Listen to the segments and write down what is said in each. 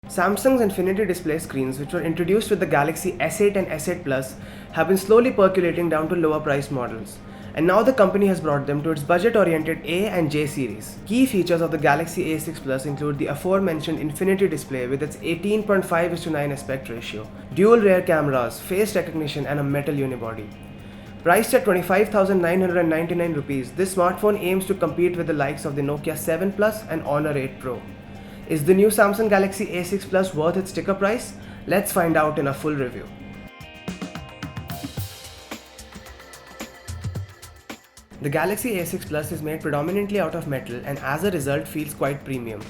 Samsung's infinity display screens, which were introduced with the Galaxy S8 and S8 Plus, have been slowly percolating down to lower priced models. And now the company has brought them to its budget-oriented A and J series. Key features of the Galaxy A6 Plus include the aforementioned infinity display with its 18.5:9 aspect ratio, dual rear cameras, face recognition, and a metal unibody. Priced at 25,999 rupees, this smartphone aims to compete with the likes of the Nokia 7 Plus and Honor 8 Pro. Is the new Samsung Galaxy A6 Plus worth its sticker price? Let's find out in a full review. The Galaxy A6 Plus is made predominantly out of metal and as a result feels quite premium.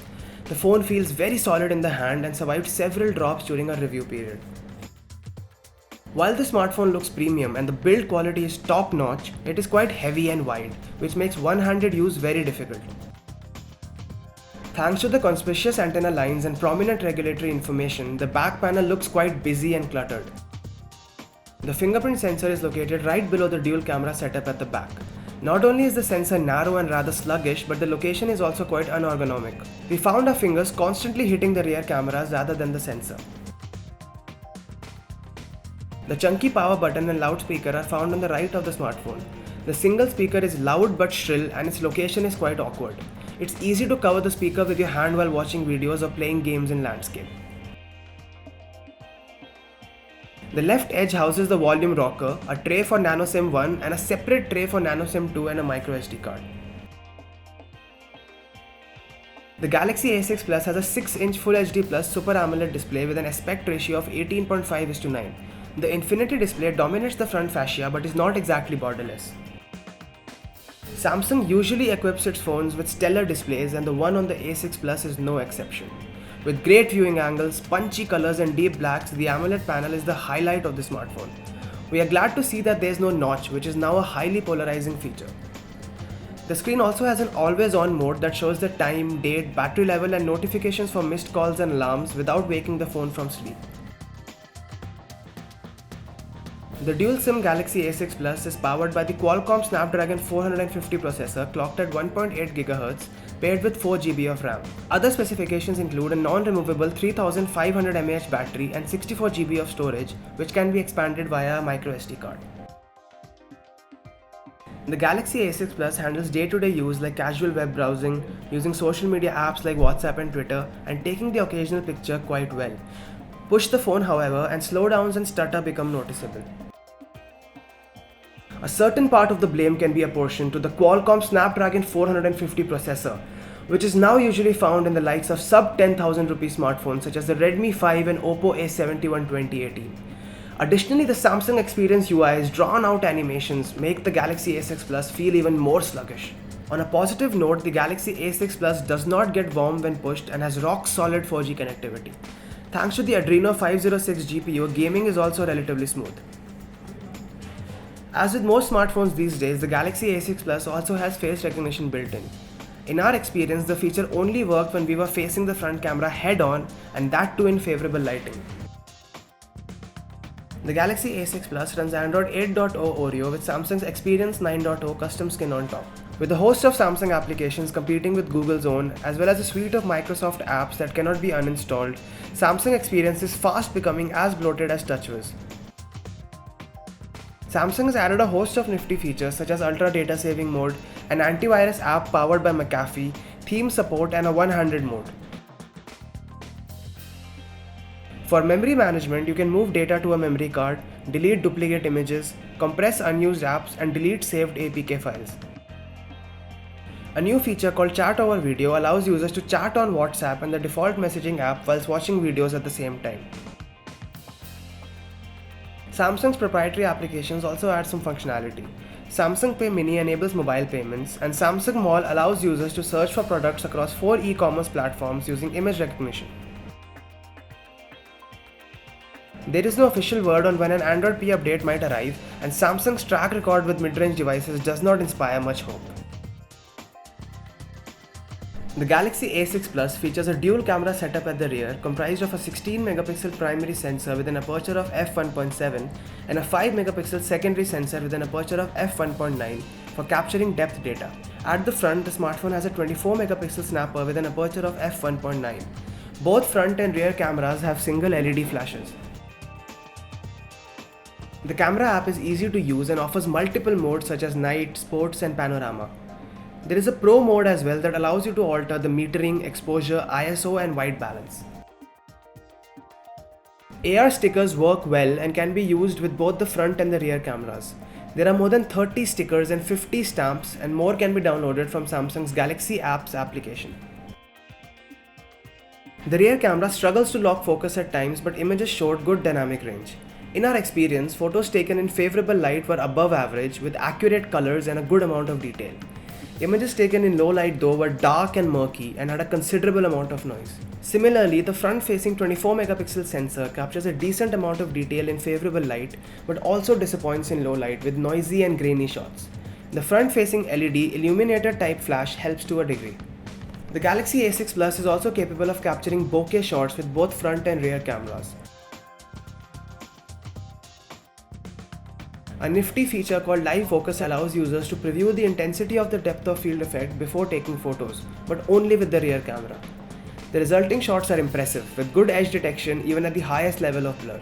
The phone feels very solid in the hand and survived several drops during our review period. While the smartphone looks premium and the build quality is top notch, it is quite heavy and wide, which makes one-handed use very difficult. Thanks to the conspicuous antenna lines and prominent regulatory information, the back panel looks quite busy and cluttered. The fingerprint sensor is located right below the dual camera setup at the back. Not only is the sensor narrow and rather sluggish, but the location is also quite unorgonomic. We found our fingers constantly hitting the rear cameras rather than the sensor. The chunky power button and loudspeaker are found on the right of the smartphone. The single speaker is loud but shrill and its location is quite awkward. It's easy to cover the speaker with your hand while watching videos or playing games in landscape. The left edge houses the volume rocker, a tray for Nano SIM 1 and a separate tray for Nano SIM 2 and a microSD card. The Galaxy A6 Plus has a 6-inch Full HD Plus Super AMOLED display with an aspect ratio of 18.5:9. The infinity display dominates the front fascia but is not exactly borderless. Samsung usually equips its phones with stellar displays and the one on the A6 Plus is no exception. With great viewing angles, punchy colors and deep blacks, the AMOLED panel is the highlight of the smartphone. We are glad to see that there is no notch, which is now a highly polarizing feature. The screen also has an always-on mode that shows the time, date, battery level and notifications for missed calls and alarms without waking the phone from sleep. The dual SIM Galaxy A6 Plus is powered by the Qualcomm Snapdragon 450 processor clocked at 1.8 GHz paired with 4 GB of RAM. Other specifications include a non-removable 3500 mAh battery and 64 GB of storage, which can be expanded via a microSD card. The Galaxy A6 Plus handles day-to-day use like casual web browsing, using social media apps like WhatsApp and Twitter, and taking the occasional picture quite well. Push the phone, however, and slowdowns and stutter become noticeable. A certain part of the blame can be apportioned to the Qualcomm Snapdragon 450 processor, which is now usually found in the likes of sub 10,000 rupee smartphones such as the Redmi 5 and Oppo A71 2018. Additionally, the Samsung Experience UI's drawn-out animations make the Galaxy A6 Plus feel even more sluggish. On a positive note, the Galaxy A6 Plus does not get warm when pushed and has rock-solid 4G connectivity. Thanks to the Adreno 506 GPU, gaming is also relatively smooth. As with most smartphones these days, the Galaxy A6 Plus also has face recognition built in. In our experience, the feature only worked when we were facing the front camera head-on and that too in favorable lighting. The Galaxy A6 Plus runs Android 8.0 Oreo with Samsung's Experience 9.0 custom skin on top. With a host of Samsung applications competing with Google's own, as well as a suite of Microsoft apps that cannot be uninstalled, Samsung Experience is fast becoming as bloated as TouchWiz. Samsung has added a host of nifty features such as ultra data saving mode, an antivirus app powered by McAfee, theme support and a one-handed mode. For memory management, you can move data to a memory card, delete duplicate images, compress unused apps and delete saved APK files. A new feature called Chat over Video allows users to chat on WhatsApp and the default messaging app whilst watching videos at the same time. Samsung's proprietary applications also add some functionality. Samsung Pay Mini enables mobile payments, and Samsung Mall allows users to search for products across 4 e-commerce platforms using image recognition. There is no official word on when an Android P update might arrive, and Samsung's track record with mid-range devices does not inspire much hope. The Galaxy A6 Plus features a dual camera setup at the rear comprised of a 16-megapixel primary sensor with an aperture of f1.7 and a 5-megapixel secondary sensor with an aperture of f1.9 for capturing depth data. At the front, the smartphone has a 24-megapixel snapper with an aperture of f1.9. Both front and rear cameras have single LED flashes. The camera app is easy to use and offers multiple modes such as night, sports and panorama. There is a Pro mode as well that allows you to alter the metering, exposure, ISO and white balance. AR stickers work well and can be used with both the front and the rear cameras. There are more than 30 stickers and 50 stamps, and more can be downloaded from Samsung's Galaxy Apps application. The rear camera struggles to lock focus at times, but images showed good dynamic range. In our experience, photos taken in favorable light were above average with accurate colors and a good amount of detail. Images taken in low light though were dark and murky and had a considerable amount of noise. Similarly, the front-facing 24 megapixel sensor captures a decent amount of detail in favorable light but also disappoints in low light with noisy and grainy shots. The front-facing LED illuminator type flash helps to a degree. The Galaxy A6 Plus is also capable of capturing bokeh shots with both front and rear cameras. A nifty feature called Live Focus allows users to preview the intensity of the depth of field effect before taking photos, but only with the rear camera. The resulting shots are impressive, with good edge detection even at the highest level of blur.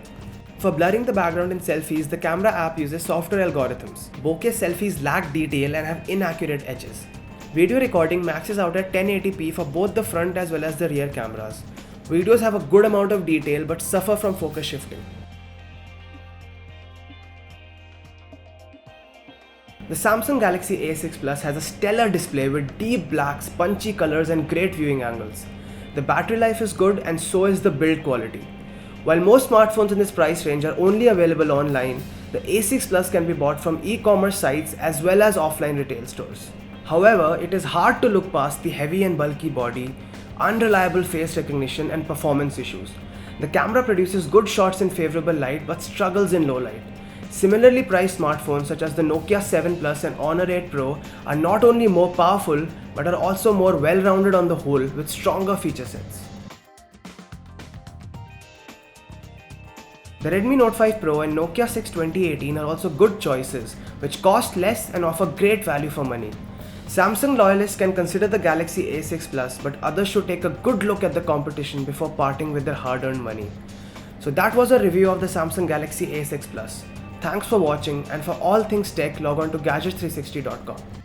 For blurring the background in selfies, the camera app uses software algorithms. Bokeh selfies lack detail and have inaccurate edges. Video recording maxes out at 1080p for both the front as well as the rear cameras. Videos have a good amount of detail but suffer from focus shifting. The Samsung Galaxy A6 Plus has a stellar display with deep blacks, punchy colors and great viewing angles. The battery life is good and so is the build quality. While most smartphones in this price range are only available online, the A6 Plus can be bought from e-commerce sites as well as offline retail stores. However, it is hard to look past the heavy and bulky body, unreliable face recognition and performance issues. The camera produces good shots in favorable light but struggles in low light. Similarly priced smartphones such as the Nokia 7 Plus and Honor 8 Pro are not only more powerful but are also more well-rounded on the whole with stronger feature sets. The Redmi Note 5 Pro and Nokia 6 2018 are also good choices which cost less and offer great value for money. Samsung loyalists can consider the Galaxy A6 Plus, but others should take a good look at the competition before parting with their hard-earned money. So that was a review of the Samsung Galaxy A6 Plus. Thanks for watching, and for all things tech, log on to gadget360.com.